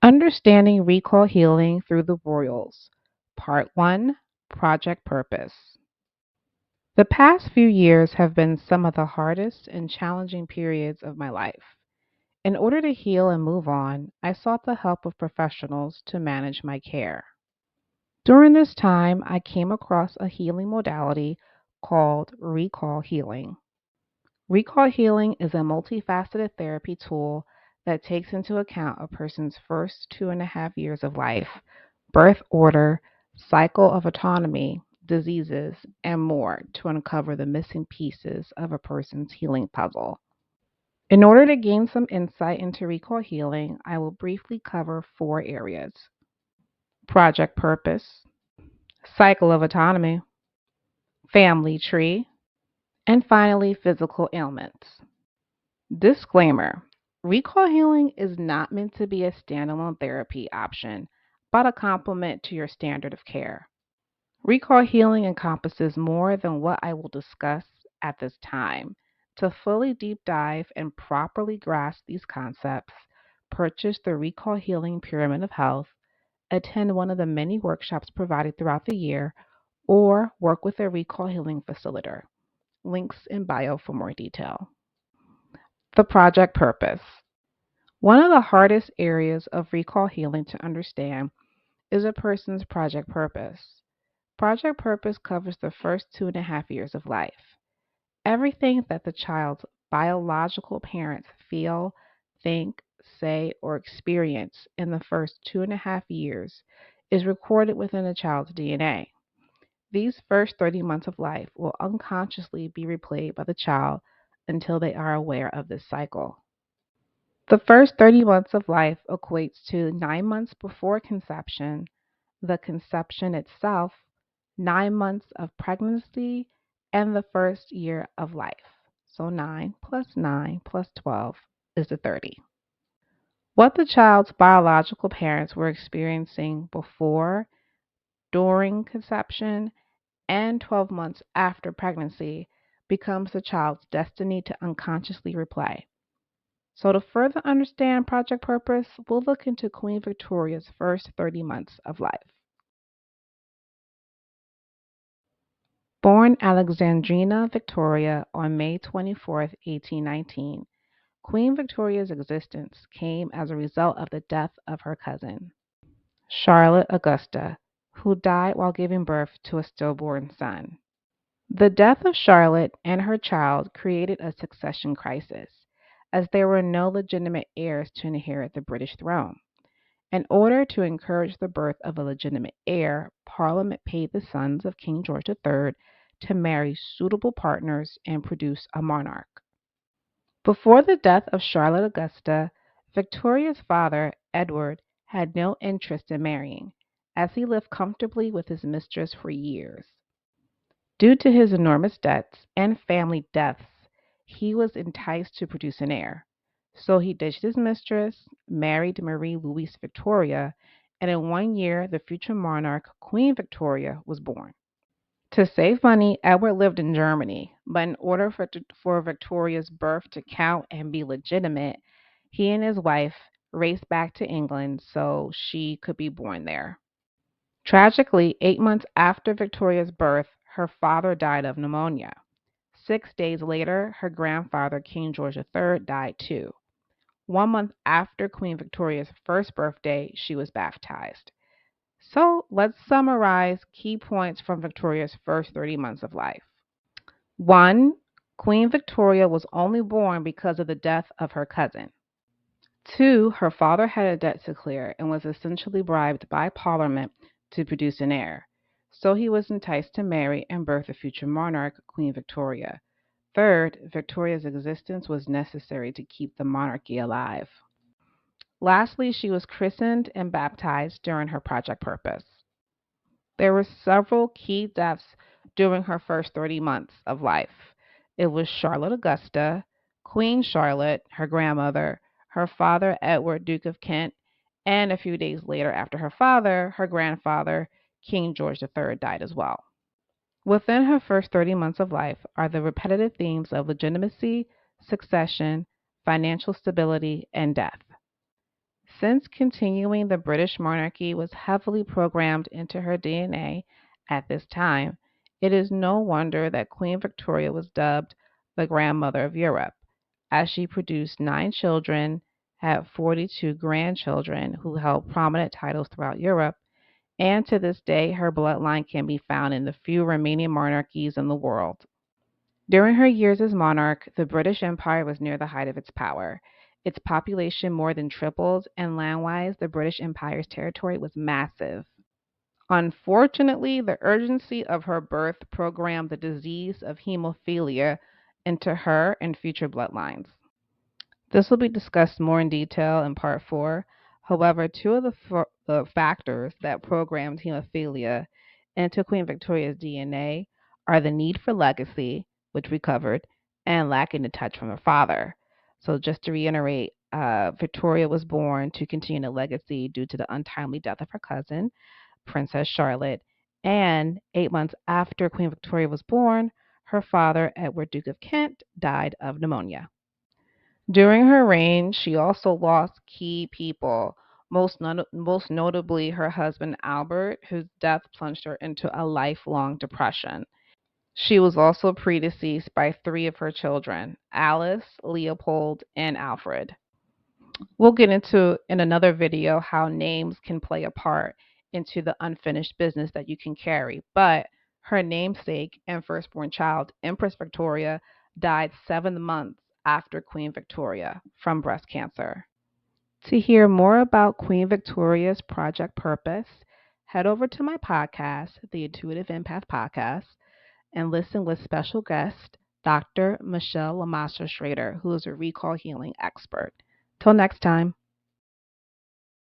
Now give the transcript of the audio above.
Understanding Recall Healing Through the Royals, Part 1, Project Purpose. The past few years have been some of the hardest and challenging periods of my life. In order to heal and move on, I sought the help of professionals to manage my care. During this time, I came across a healing modality called Recall Healing. Recall healing is a multifaceted therapy tool that takes into account a person's first 2.5 years of life, birth order, cycle of autonomy, diseases, and more to uncover the missing pieces of a person's healing puzzle. In order to gain some insight into recall healing, I will briefly cover 4 areas: project purpose, cycle of autonomy, family tree, and finally, physical ailments. Disclaimer: Recall healing is not meant to be a standalone therapy option, but a complement to your standard of care. Recall healing encompasses more than what I will discuss at this time. To fully deep dive and properly grasp these concepts, purchase the Recall Healing Pyramid of Health, attend one of the many workshops provided throughout the year, or work with a Recall Healing facilitator. Links in bio for more detail. The project purpose. One of the hardest areas of recall healing to understand is a person's project purpose. Project purpose covers the first 2.5 years of life. Everything that the child's biological parents feel, think, say, or experience in the first 2.5 years is recorded within the child's DNA. These first 30 months of life will unconsciously be replayed by the child until they are aware of this cycle. The first 30 months of life equates to 9 months before conception, the conception itself, 9 months of pregnancy, and the first year of life. So 9 plus 9 plus 12 is the 30. What the child's biological parents were experiencing before, during conception, and 12 months after pregnancy becomes the child's destiny to unconsciously replay. So, to further understand Project Purpose, we'll look into Queen Victoria's first 30 months of life. Born Alexandrina Victoria on May 24, 1819, Queen Victoria's existence came as a result of the death of her cousin, Charlotte Augusta, who died while giving birth to a stillborn son. The death of Charlotte and her child created a succession crisis, as there were no legitimate heirs to inherit the British throne. In order to encourage the birth of a legitimate heir, Parliament paid the sons of King George III to marry suitable partners and produce a monarch. Before the death of Charlotte Augusta, Victoria's father, Edward, had no interest in marrying, as he lived comfortably with his mistress for years. Due to his enormous debts and family deaths, he was enticed to produce an heir. So he ditched his mistress, married Marie Louise Victoria, and in 1 year, the future monarch, Queen Victoria, was born. To save money, Edward lived in Germany, but in order for Victoria's birth to count and be legitimate, he and his wife raced back to England so she could be born there. Tragically, 8 months after Victoria's birth, her father died of pneumonia. 6 days later, her grandfather, King George III, died too. 1 month after Queen Victoria's first birthday, she was baptized. So let's summarize key points from Victoria's first 30 months of life. 1. Queen Victoria was only born because of the death of her cousin. 2. Her father had a debt to clear and was essentially bribed by Parliament to produce an heir. So he was enticed to marry and birth a future monarch, Queen Victoria. 3rd, Victoria's existence was necessary to keep the monarchy alive. Lastly, she was christened and baptized during her project purpose. There were several key deaths during her first 30 months of life. It was Charlotte Augusta, Queen Charlotte, her grandmother, her father Edward, Duke of Kent, and a few days later after her father, her grandfather, King George III, died as well. Within her first 30 months of life are the repetitive themes of legitimacy, succession, financial stability, and death. Since continuing the British monarchy was heavily programmed into her DNA at this time, it is no wonder that Queen Victoria was dubbed the grandmother of Europe, as she produced 9 children, had 42 grandchildren who held prominent titles throughout Europe, and to this day, her bloodline can be found in the few remaining monarchies in the world. During her years as monarch, the British Empire was near the height of its power. Its population more than tripled, and land-wise, the British Empire's territory was massive. Unfortunately, the urgency of her birth programmed the disease of hemophilia into her and future bloodlines. This will be discussed more in detail in part 4. However, two of the factors that programmed hemophilia into Queen Victoria's DNA are the need for legacy, which we covered, and lacking the touch from her father. So, just to reiterate, Victoria was born to continue the legacy due to the untimely death of her cousin, Princess Charlotte, and 8 months after Queen Victoria was born, her father, Edward, Duke of Kent, died of pneumonia. During her reign, she also lost key people, most notably her husband Albert, whose death plunged her into a lifelong depression. She was also predeceased by 3 of her children, Alice, Leopold, and Alfred. We'll get into in another video how names can play a part into the unfinished business that you can carry, but her namesake and firstborn child, Empress Victoria, died 7 months after Queen Victoria from breast cancer. To hear more about Queen Victoria's Project Purpose, head over to my podcast, the Intuitive Empath Podcast, and listen with special guest, Dr. Michelle Lamassa Schrader, who is a recall healing expert. Till next time.